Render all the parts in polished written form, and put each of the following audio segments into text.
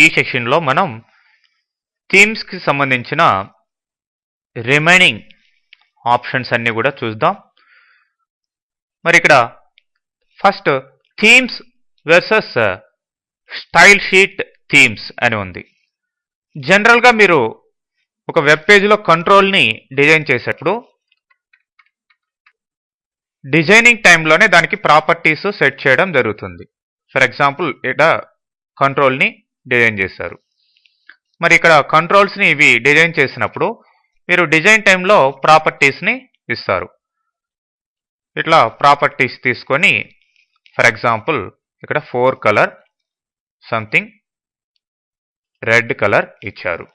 ఈ సెషన్లో మనం థీమ్స్కి సంబంధించిన రిమైనింగ్ ఆప్షన్స్ అన్నీ కూడా చూద్దాం. మరి ఇక్కడ first themes versus style sheet themes అని ఉంది. జనరల్గా మీరు ఒక వెబ్ పేజ్లో కంట్రోల్ని డిజైన్ చేసేటప్పుడు డిజైనింగ్ టైంలోనే దానికి ప్రాపర్టీస్ సెట్ చేయడం జరుగుతుంది. ఫర్ ఎగ్జాంపుల్ ఇక్కడ కంట్రోల్ని డిజైన్ చేశారు. మరి ఇక్కడ కంట్రోల్స్ని ఇవి డిజైన్ చేసినప్పుడు మీరు డిజైన్ టైంలో ప్రాపర్టీస్ని ఇస్తారు. ఇట్లా ప్రాపర్టీస్ తీసుకొని ఫర్ ఎగ్జాంపుల్ ఇక్కడ 4 కలర్ సంథింగ్ రెడ్ కలర్ ఇచ్చారు.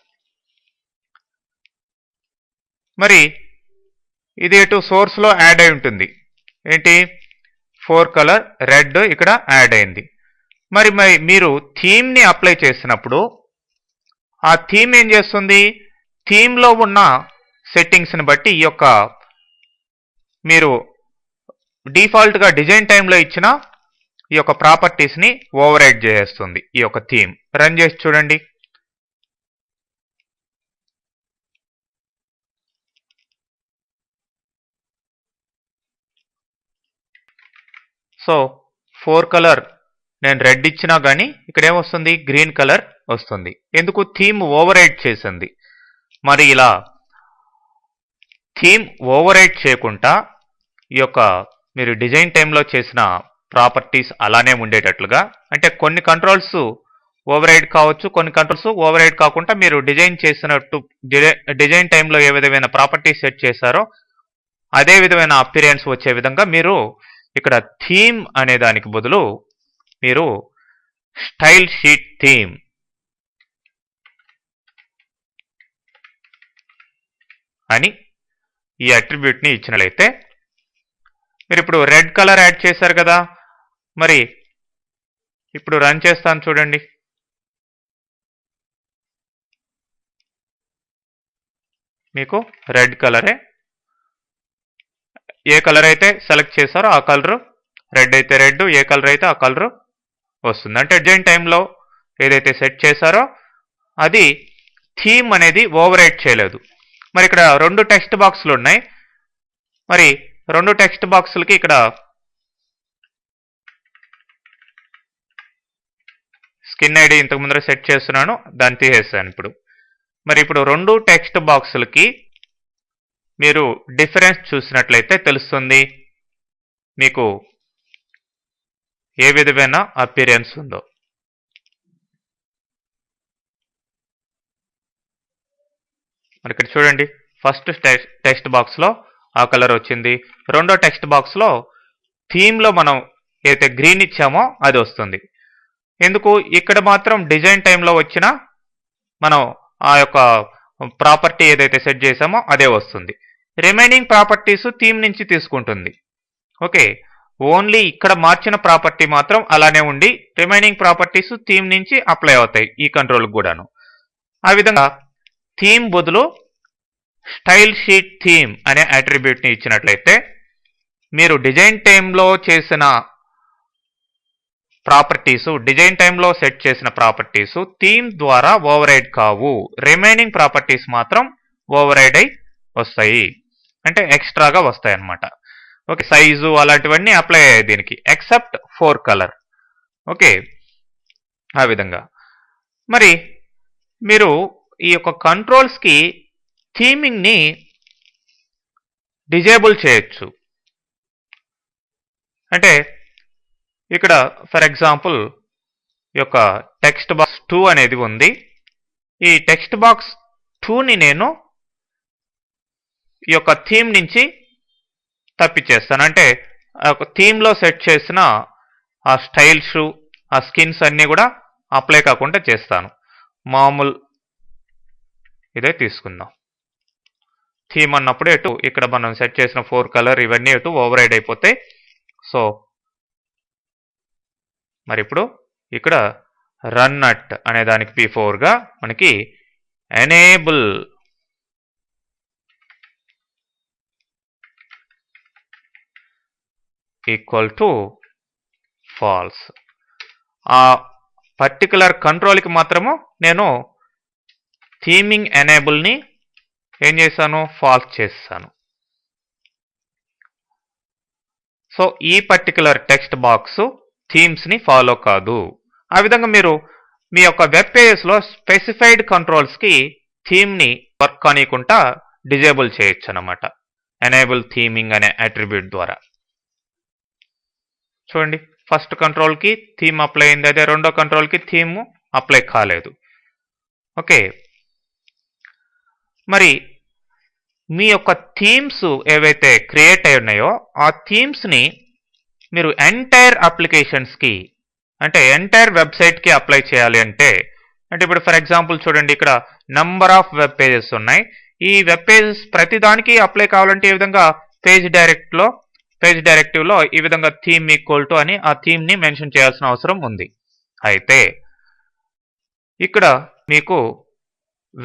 మరి ఇది ఎటు సోర్స్లో యాడ్ అయి ఉంటుంది. ఏంటి 4 కలర్ రెడ్ ఇక్కడ యాడ్ అయింది. మరి మీరు థీమ్ని అప్లై చేసినప్పుడు ఆ థీమ్ ఏం చేస్తుంది, థీమ్లో ఉన్న సెట్టింగ్స్ని బట్టి ఈ యొక్క మీరు డిఫాల్ట్గా డిజైన్ టైంలో ఇచ్చిన ఈ యొక్క ప్రాపర్టీస్ని ఓవర్ రైడ్ చేస్తుంది ఈ యొక్క థీమ్. రన్ చేసి చూడండి. సో 4 కలర్ నేను రెడ్ ఇచ్చినా కానీ ఇక్కడ ఏమొస్తుంది, గ్రీన్ కలర్ వస్తుంది. ఎందుకు, థీమ్ ఓవర్ రైడ్ చేసింది. మరి ఇలా థీమ్ ఓవర్ రైడ్ చేయకుండా ఈ యొక్క మీరు డిజైన్ టైంలో చేసిన ప్రాపర్టీస్ అలానే ఉండేటట్లుగా, అంటే కొన్ని కంట్రోల్స్ ఓవర్ రైడ్ కావచ్చు, కొన్ని కంట్రోల్స్ ఓవర్ రైడ్ కాకుండా మీరు డిజైన్ చేసినట్టు డిజైన్ టైంలో ఏ విధమైన ప్రాపర్టీస్ సెట్ చేశారో అదే విధమైన అపిరియన్స్ వచ్చే విధంగా మీరు ఇక్కడ థీమ్ అనే దానికి బదులు మీరు స్టైల్ షీట్ థీమ్ అని ఈ అట్రిబ్యూట్ని ఇచ్చినట్లయితే మీరు ఇప్పుడు రెడ్ కలర్ యాడ్ చేశారు కదా. మరి ఇప్పుడు రన్ చేస్తాను చూడండి. మీకు రెడ్ కలరే, ఏ కలర్ అయితే సెలెక్ట్ చేశారో ఆ కలరు, రెడ్ అయితే రెడ్, ఏ కలర్ అయితే ఆ కలరు వస్తుంది. అంటే డిజైన్ టైంలో ఏదైతే సెట్ చేశారో అది థీమ్ అనేది ఓవర్ రైడ్ చేయలేదు. మరి ఇక్కడ 2 టెక్స్ట్ బాక్సులు ఉన్నాయి. మరి 2 టెక్స్ట్ బాక్సులకి ఇక్కడ స్కిన్ ఐడి ఇంతకు ముందర సెట్ చేస్తున్నాను, దాన్ని తీసేస్తాను ఇప్పుడు. మరి ఇప్పుడు 2 టెక్స్ట్ బాక్సులకి మీరు డిఫరెన్స్ చూసినట్లయితే తెలుస్తుంది మీకు ఏ విధమైన అపిరియన్స్ ఉందో. మరి ఇక్కడ చూడండి, ఫస్ట్ టెక్స్ట్ బాక్స్లో ఆ కలర్ వచ్చింది, రెండో టెక్స్ట్ బాక్స్లో థీమ్లో మనం ఏదైతే గ్రీన్ ఇచ్చామో అది వస్తుంది. ఎందుకు, ఇక్కడ మాత్రం డిజైన్ టైంలో వచ్చిన మనం ఆ యొక్క ప్రాపర్టీ ఏదైతే సెట్ చేసామో అదే వస్తుంది. రిమైనింగ్ ప్రాపర్టీస్ థీమ్ నుంచి తీసుకుంటుంది. ఓకే, ఓన్లీ ఇక్కడ మార్చిన ప్రాపర్టీ మాత్రం అలానే ఉండి రిమైనింగ్ ప్రాపర్టీస్ థీమ్ నుంచి అప్లై అవుతాయి ఈ కంట్రోల్కి కూడాను. ఆ విధంగా థీమ్ బదులు స్టైల్ షీట్ థీమ్ అనే అట్రిబ్యూట్ని ఇచ్చినట్లయితే మీరు డిజైన్ టైంలో చేసిన ప్రాపర్టీస్, డిజైన్ టైంలో సెట్ చేసిన ప్రాపర్టీస్ థీమ్ ద్వారా ఓవర్ రైడ్ కావు, రిమైనింగ్ ప్రాపర్టీస్ మాత్రం ఓవర్ రైడ్ అయి వస్తాయి, అంటే ఎక్స్ట్రాగా వస్తాయి అన్నమాట. ఓకే, సైజు అలాంటివన్నీ అప్లై అయ్యాయి దీనికి, ఎక్సెప్ట్ 4 కలర్. ఓకే, ఆ విధంగా మరి మీరు ఈ యొక్క కంట్రోల్స్కి థీమింగ్ని డిజేబుల్ చేయొచ్చు. అంటే ఇక్కడ ఫర్ ఎగ్జాంపుల్ ఈ యొక్క టెక్స్ట్ బాక్స్ 2 అనేది ఉంది. ఈ టెక్స్ట్ బాక్స్ 2ని నేను ఈ యొక్క థీమ్ నుంచి తప్పించేస్తాను. అంటే థీమ్లో సెట్ చేసిన ఆ స్టైల్స్, ఆ స్కిన్స్ అన్నీ కూడా అప్లై కాకుండా చేస్తాను. మామూలు ఇదే తీసుకుందాం. థీమ్ అన్నప్పుడు ఎటు ఇక్కడ మనం సెట్ చేసిన 4 కలర్ ఇవన్నీ ఎటు ఓవర్ రైడ్ అయిపోతాయి. సో మరి ఇప్పుడు ఇక్కడ రన్ అట్ అనే దానికి P4గా మనకి ఎనేబుల్ ఈక్వల్ టు ఫాల్స్. ఆ పర్టికులర్ కంట్రోల్కి మాత్రము నేను థీమింగ్ ఎనేబుల్ని ఏం చేశాను, ఫాల్స్ చేస్తాను. సో ఈ పర్టికులర్ టెక్స్ట్ బాక్స్ థీమ్స్ని ఫాలో కాదు. ఆ విధంగా మీరు మీ యొక్క వెబ్ పేజెస్లో స్పెసిఫైడ్ కంట్రోల్స్కి థీమ్ని వర్క్ కానియకుండా డిజేబుల్ చేయొచ్చు అన్నమాట, ఎనేబుల్ థీమింగ్ అనే అట్రిబ్యూట్ ద్వారా. చూడండి, ఫస్ట్ కంట్రోల్కి థీమ్ అప్లై అయింది, అదే రెండో కంట్రోల్కి థీమ్ అప్లై కాలేదు. ఓకే, మరి మీ యొక్క థీమ్స్ ఏవైతే క్రియేట్ అయి ఉన్నాయో ఆ థీమ్స్ని మీరు ఎంటైర్ అప్లికేషన్స్కి, అంటే ఎంటైర్ వెబ్సైట్కి అప్లై చేయాలి అంటే ఇప్పుడు ఫర్ ఎగ్జాంపుల్ చూడండి, ఇక్కడ నంబర్ ఆఫ్ వెబ్ పేజెస్ ఉన్నాయి. ఈ వెబ్ పేజెస్ ప్రతిదానికి అప్లై కావాలంటే ఈ విధంగా పేజ్ డైరెక్టివ్లో ఈ విధంగా థీమ్ ఈక్వల్ టు అని ఆ థీమ్ని మెన్షన్ చేయాల్సిన అవసరం ఉంది. అయితే ఇక్కడ మీకు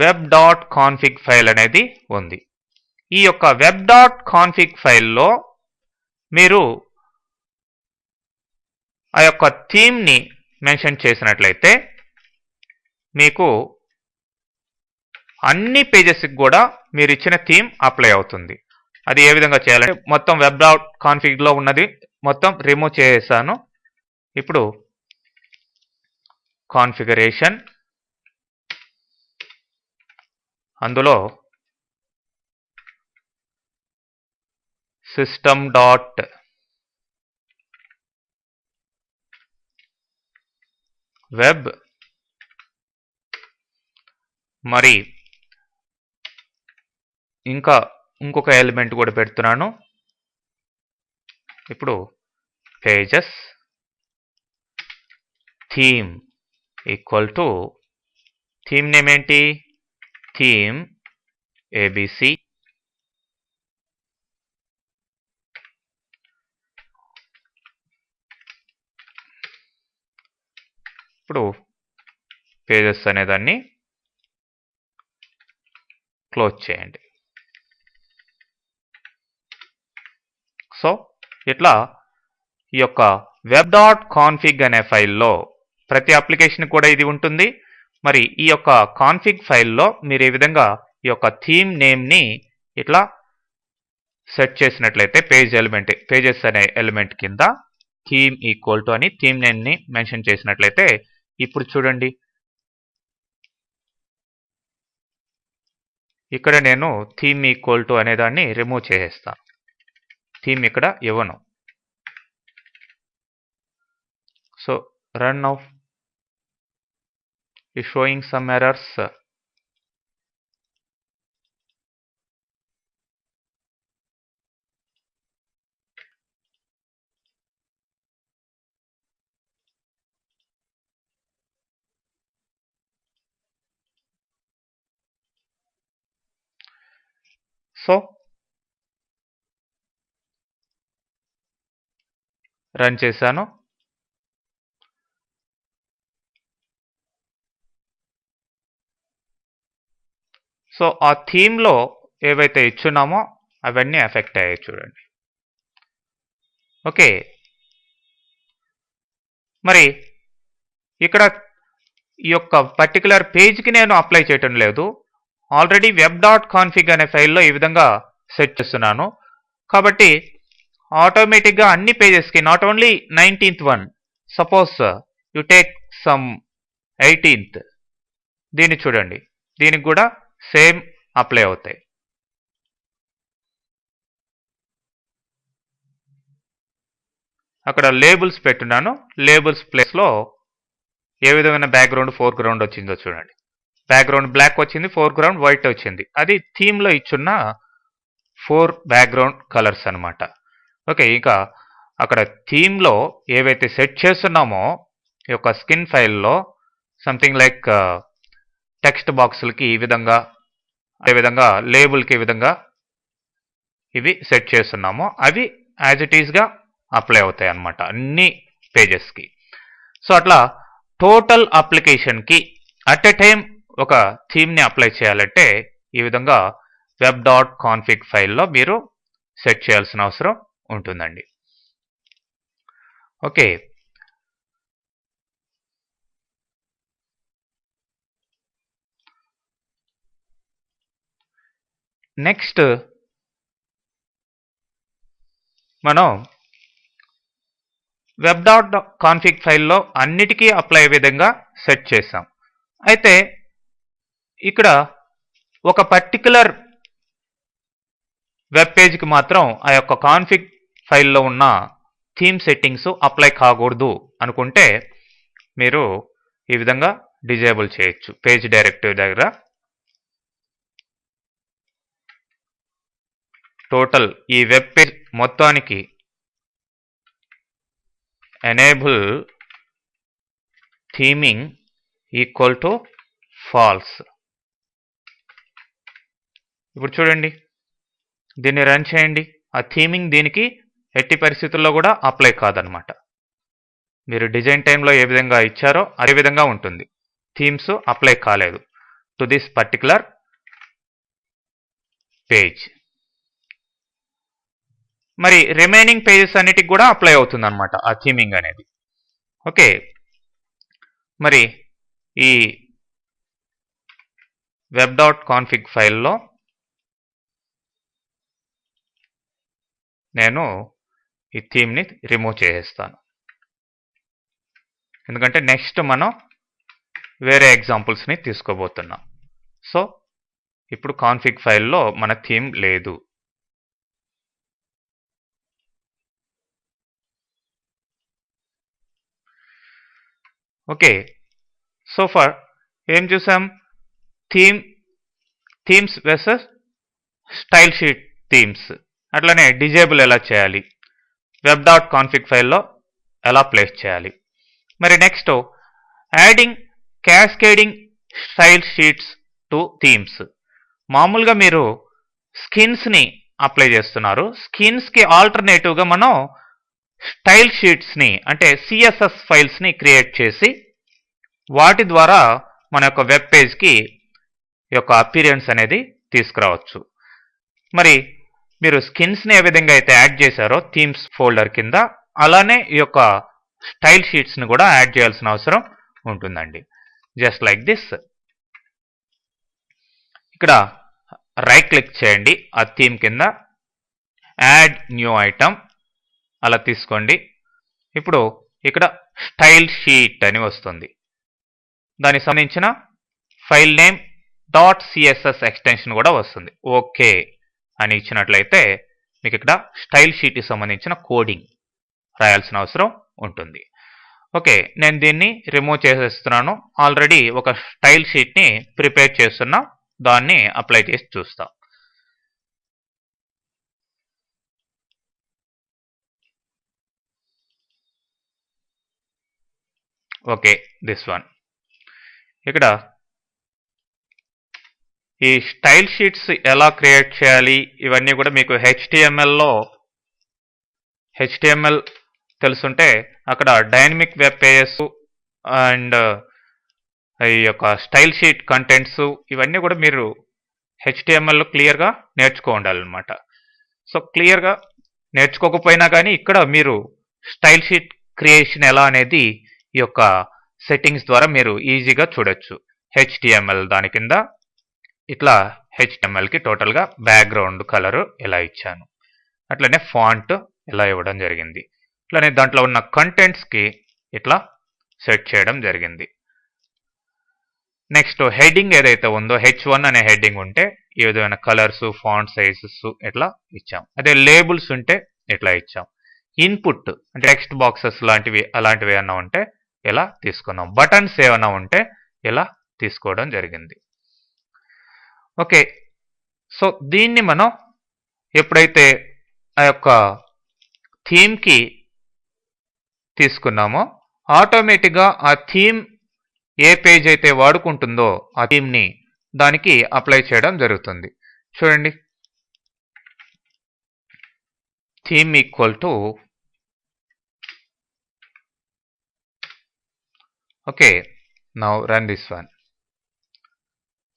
web.config ఫైల్ అనేది ఉంది. ఈ యొక్క web.config ఫైల్లో మీరు ఆ యొక్క థీమ్ని మెన్షన్ చేసినట్లయితే మీకు అన్ని పేజెస్కి కూడా మీరు ఇచ్చిన థీమ్ అప్లై అవుతుంది. అది ఏ విధంగా చేయాలంటే మొత్తం web.configలో ఉన్నది మొత్తం రిమూవ్ చేసేసాను. ఇప్పుడు కాన్ఫిగరేషన్, అందులో system.web మరి ఇంకొక ఎలిమెంట్ కూడా పెడుతున్నాను. ఇప్పుడు pages theme equal to theme name ఏంటి, థీమ్ ఏబిసి. ఇప్పుడు పేజెస్ అనేదాన్ని క్లోజ్ చేయండి. సో ఇట్లా ఈ యొక్క web.config అనే ఫైల్లో ప్రతి అప్లికేషన్ కూడా ఇది ఉంటుంది. మరి ఈ యొక్క కాన్ఫిగ్ ఫైల్లో మీరు ఈ విధంగా ఈ యొక్క థీమ్ నేమ్ని ఇట్లా సెట్ చేసినట్లయితే పేజెస్ అనే ఎలిమెంట్ కింద థీమ్ ఈక్వల్ టు అని థీమ్ నేమ్ని మెన్షన్ చేసినట్లయితే ఇప్పుడు చూడండి, ఇక్కడ నేను థీమ్ ఈక్వల్ టు అనేదాన్ని రిమూవ్ చేసేస్తాను. థీమ్ ఇక్కడ ఇవ్వను. So run now, is showing some errors. So run చేశాను. సో ఆ థీమ్లో ఏవైతే ఇచ్చున్నామో అవన్నీ ఎఫెక్ట్ అయ్యాయి చూడండి. ఓకే, మరి ఇక్కడ ఈ యొక్క పర్టికులర్ పేజ్కి నేను అప్లై చేయటం లేదు, ఆల్రెడీ web.config అనే ఫైల్లో ఈ విధంగా సెట్ చేస్తున్నాను. కాబట్టి ఆటోమేటిక్గా అన్ని పేజెస్కి, not only 19th one, suppose you take some 18th, దీన్ని చూడండి, దీనికి కూడా సేమ్ అప్లై అవుతాయి. అక్కడ లేబుల్స్ పెట్టున్నాను, లేబుల్స్ ప్లేస్లో ఏ విధమైన బ్యాక్గ్రౌండ్ ఫోర్గ్రౌండ్ వచ్చిందో చూడండి. బ్యాక్గ్రౌండ్ బ్లాక్ వచ్చింది, ఫోర్గ్రౌండ్ వైట్ వచ్చింది. అది థీమ్లో ఇచ్చున్న 4 బ్యాక్గ్రౌండ్ కలర్స్ అనమాట. ఓకే, ఇంకా అక్కడ థీమ్లో ఏవైతే సెట్ చేస్తున్నామో ఈ యొక్క స్కిన్ ఫైల్లో సంథింగ్ లైక్ టెక్స్ట్ బాక్సులకి ఈ విధంగా, అదేవిధంగా లేబుల్కి ఈ విధంగా ఇవి సెట్ చేస్తున్నామో అవి యాజ్ ఇట్ ఈస్గా అప్లై అవుతాయి అన్నమాట అన్ని పేజెస్కి. సో అట్లా టోటల్ అప్లికేషన్కి అట్ ఎ టైం ఒక థీమ్ని అప్లై చేయాలంటే ఈ విధంగా web.config ఫైల్లో మీరు సెట్ చేయాల్సిన అవసరం ఉంటుందండి. ఓకే, నెక్స్ట్ మనం web.config ఫైల్లో అన్నిటికీ అప్లై అయ్యే విధంగా సెట్ చేసాం. అయితే ఇక్కడ ఒక పర్టికులర్ వెబ్ పేజ్కి మాత్రం ఆ యొక్క కాన్ఫిగ్ ఫైల్లో ఉన్న థీమ్ సెట్టింగ్స్ అప్లై కాకూడదు అనుకుంటే మీరు ఈ విధంగా డిజేబుల్ చేయొచ్చు. పేజ్ డైరెక్టరీ దగ్గర టోటల్ ఈ వెబ్ పేజ్ మొత్తానికి enable theming equal to falls. ఇప్పుడు చూడండి, దీన్ని రన్ చేయండి. ఆ థీమింగ్ దీనికి ఎట్టి పరిస్థితుల్లో కూడా అప్లై కాదనమాట. మీరు డిజైన్ టైంలో ఏ విధంగా ఇచ్చారో అదే విధంగా ఉంటుంది. థీమ్స్ అప్లై కాలేదు టు దిస్ పర్టికులర్ పేజ్. మరి రిమైనింగ్ పేజెస్ అన్నిటికి కూడా అప్లై అవుతుంది అనమాట ఆ థీమింగ్ అనేది. ఓకే, మరి ఈ web.config ఫైల్లో నేను ఈ థీమ్ని రిమూవ్ చేసేస్తాను. ఎందుకంటే నెక్స్ట్ మనం వేరే ఎగ్జాంపుల్స్ని తీసుకోబోతున్నాం. సో ఇప్పుడు కాన్ఫిగ్ ఫైల్లో మన థీమ్ లేదు. ఓకే, సో ఫర్ ఏం చూసాం? Themes versus style sheet themes. అట్లనే డిజేబుల్ ఎలా చేయాలి, web.config ఫైల్లో ఎలా ప్లేస్ చేయాలి. మరి next adding cascading style sheets to themes. మామూలుగా మీరు స్కిన్స్ని అప్లై చేస్తున్నారు. స్కిన్స్కి ఆల్టర్నేటివ్గా మనం స్టైల్ షీట్స్ని అంటే సిఎస్ఎస్ ఫైల్స్ని క్రియేట్ చేసి వాటి ద్వారా మన యొక్క వెబ్ పేజ్కి యొక్క అపీరియన్స్ అనేది తీసుకురావచ్చు. మరి మీరు స్కిన్స్ని ఏ విధంగా అయితే యాడ్ చేశారో థీమ్స్ ఫోల్డర్ కింద, అలానే ఈ యొక్క స్టైల్ షీట్స్ని కూడా యాడ్ చేయాల్సిన అవసరం ఉంటుందండి. Just like this. ఇక్కడ రైట్ క్లిక్ చేయండి ఆ థీమ్ కింద, యాడ్ న్యూ ఐటమ్ అలా తీసుకోండి. ఇప్పుడు ఇక్కడ స్టైల్ షీట్ అని వస్తుంది. దానికి సంబంధించిన ఫైల్ నేమ్ .css ఎక్స్టెన్షన్ కూడా వస్తుంది. ఓకే అని ఇచ్చినట్లయితే మీకు ఇక్కడ స్టైల్ షీట్కి సంబంధించిన కోడింగ్ రాయాల్సిన అవసరం ఉంటుంది. ఓకే, నేను దీన్ని రిమూవ్ చేసేస్తున్నాను. ఆల్రెడీ ఒక స్టైల్ షీట్ని ప్రిపేర్ చేస్తున్నా, దాన్ని అప్లై చేసి చూస్తాం. Okay, this one. ఇక్కడ ఈ స్టైల్ షీట్స్ ఎలా క్రియేట్ చేయాలి ఇవన్నీ కూడా మీకు హెచ్టిఎంఎల్ తెలుసుంటే అక్కడ డైనమిక్ వెబ్ పేజెస్ అండ్ ఈ యొక్క స్టైల్ షీట్ కంటెంట్స్ ఇవన్నీ కూడా మీరు హెచ్టిఎంఎల్లో క్లియర్గా నేర్చుకోండాలన్నమాట. సో క్లియర్గా నేర్చుకోకపోయినా కానీ ఇక్కడ మీరు స్టైల్ షీట్ క్రియేషన్ ఎలా అనేది ఈ యొక్క సెట్టింగ్స్ ద్వారా మీరు ఈజీగా చూడొచ్చు. హెచ్టిఎంఎల్ దాని కింద ఇట్లా హెచ్టిఎంఎల్కి టోటల్గా బ్యాక్గ్రౌండ్ కలరు ఎలా ఇచ్చాను, అట్లనే ఫాంట్ ఎలా ఇవ్వడం జరిగింది, అట్లనే దాంట్లో ఉన్న కంటెంట్స్కి ఇట్లా సెట్ చేయడం జరిగింది. నెక్స్ట్ హెడ్డింగ్ ఏదైతే ఉందో H1 అనే హెడ్డింగ్ ఉంటే ఈ విధమైన కలర్స్, ఫాంట్ సైజెస్ ఇట్లా ఇచ్చాం. అదే లేబుల్స్ ఉంటే ఇట్లా ఇచ్చాం. ఇన్పుట్ అంటే టెక్స్ట్ బాక్సెస్ లాంటివి అలాంటివి ఏమన్నా ఉంటే ఇలా తీసుకున్నాం. బటన్స్ ఏమైనా ఉంటే ఇలా తీసుకోవడం జరిగింది. ఓకే, సో దీన్ని మనం ఎప్పుడైతే ఆ యొక్క థీమ్కి తీసుకున్నామో ఆటోమేటిక్గా ఆ థీమ్ ఏ పేజ్ అయితే వాడుకుంటుందో ఆ థీమ్ని దానికి అప్లై చేయడం జరుగుతుంది. చూడండి, theme equal to okay, now run this one.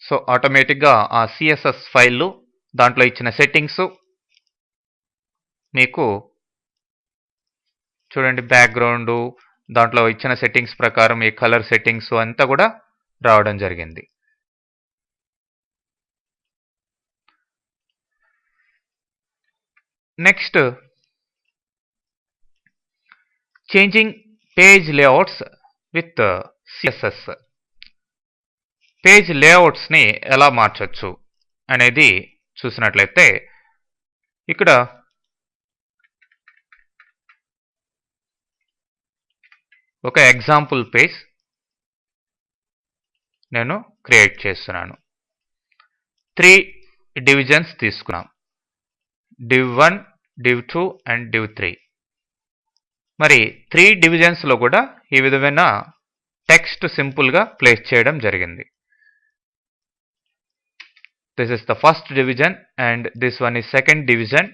So ఆటోమేటిక్గా ఆ సిఎస్ఎస్ ఫైల్ దాంట్లో ఇచ్చిన సెట్టింగ్స్ మీకు చూడండి, బ్యాక్గ్రౌండ్ దాంట్లో ఇచ్చిన సెట్టింగ్స్ ప్రకారం ఈ కలర్ సెట్టింగ్స్ అంతా కూడా రావడం జరిగింది. Next changing page layouts with CSS. Page లేఅవుట్స్ని ఎలా మార్చొచ్చు అనేది చూసినట్లయితే ఇక్కడ ఒక ఎగ్జాంపుల్ పేజ్ నేను క్రియేట్ చేస్తున్నాను. 3 డివిజన్స్ తీసుకున్నాం, div1, div2 అండ్ div3. మరి 3 డివిజన్స్లో కూడా ఈ విధమైన టెక్స్ట్ సింపుల్గా ప్లేస్ చేయడం జరిగింది. This is the first division and this one is second division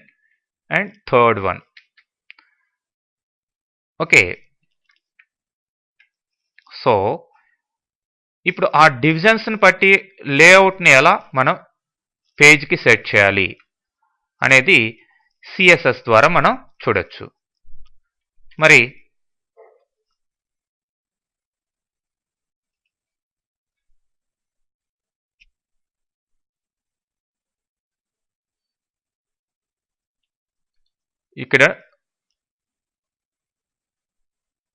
and third one. Okay, so ఇప్పుడు ఆ డివిజన్స్ని బట్టి లేఅవుట్ని ఎలా మనం పేజ్కి సెట్ చేయాలి అనేది సిఎస్ఎస్ ద్వారా మనం చూడొచ్చు. మరి ఇక్కడ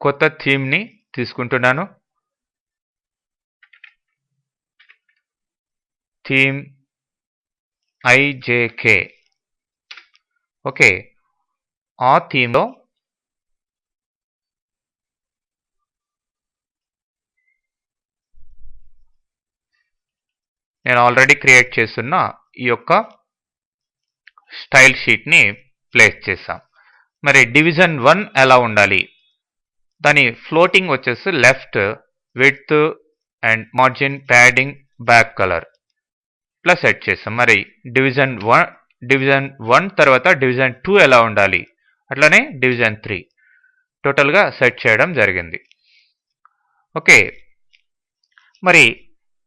కొత్త థీమ్ని తీసుకుంటున్నాను. Theme IJK. ఓకే, ఆ థీమ్లో నేను ఆల్రెడీ క్రియేట్ చేస్తున్న ఈ యొక్క స్టైల్ షీట్ని ప్లేస్ చేసాం. మరి డివిజన్ 1 ఎలా ఉండాలి, దాని ఫ్లోటింగ్ వచ్చేసి left, width and margin, padding, back colour plus set చేసాం. మరి డివిజన్ 1 తర్వాత డివిజన్ 2 ఎలా ఉండాలి, అట్లనే డివిజన్ 3 టోటల్గా సెట్ చేయడం జరిగింది. ఓకే, మరి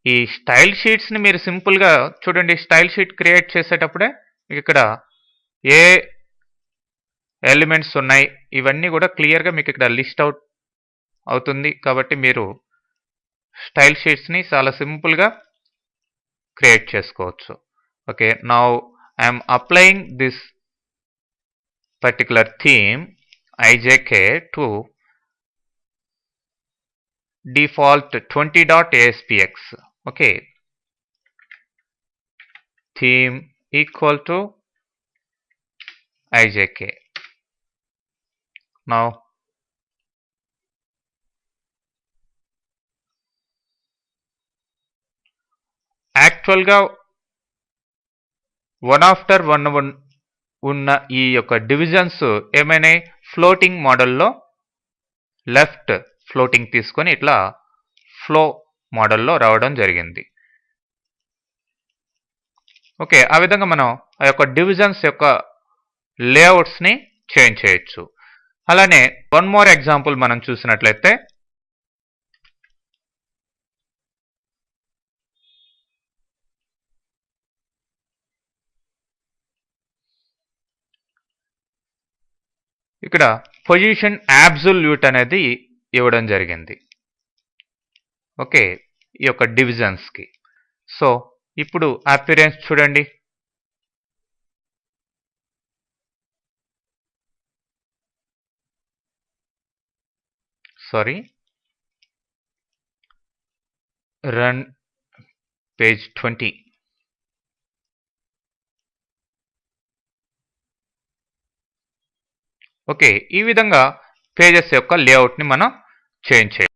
ఈ స్టైల్ షీట్స్ని మీరు సింపుల్గా చూడండి. స్టైల్ షీట్ క్రియేట్ చేసేటప్పుడే ఇక్కడ ఏ ఎలిమెంట్స్ ఉన్నాయి ఇవన్నీ కూడా క్లియర్గా మీకు ఇక్కడ లిస్ట్ అవుట్ అవుతుంది. కాబట్టి మీరు స్టైల్ షీట్స్ని చాలా సింపుల్గా క్రియేట్ చేసుకోవచ్చు. Okay, now I'm applying this particular theme IJK to default 20.aspx. Okay, theme equal to IJK. Now యాక్చువల్గా 1 after 1 ఉన్న ఈ యొక్క డివిజన్స్ ఏమైనాయి, ఫ్లోటింగ్ మోడల్లో లెఫ్ట్ ఫ్లోటింగ్ తీసుకొని ఇట్లా ఫ్లో మోడల్లో రావడం జరిగింది. ఓకే, ఆ విధంగా మనం ఆ యొక్క డివిజన్స్ యొక్క లేఅవుట్స్ని చేంజ్ చేయొచ్చు. అలానే వన్ మోర్ ఎగ్జాంపుల్ మనం చూసినట్లయితే ఇక్కడ పొజిషన్ అబ్సల్యూట్ అనేది ఇవ్వడం జరిగింది. ఓకే, ఈ యొక్క డివిజన్స్కి. సో ఇప్పుడు అపిరెన్స్ చూడండి. Sorry, run page 20. ఓకే, ఈ విధంగా పేజెస్ యొక్క లేఅవుట్ని మనం చేంజ్ చేయాలి.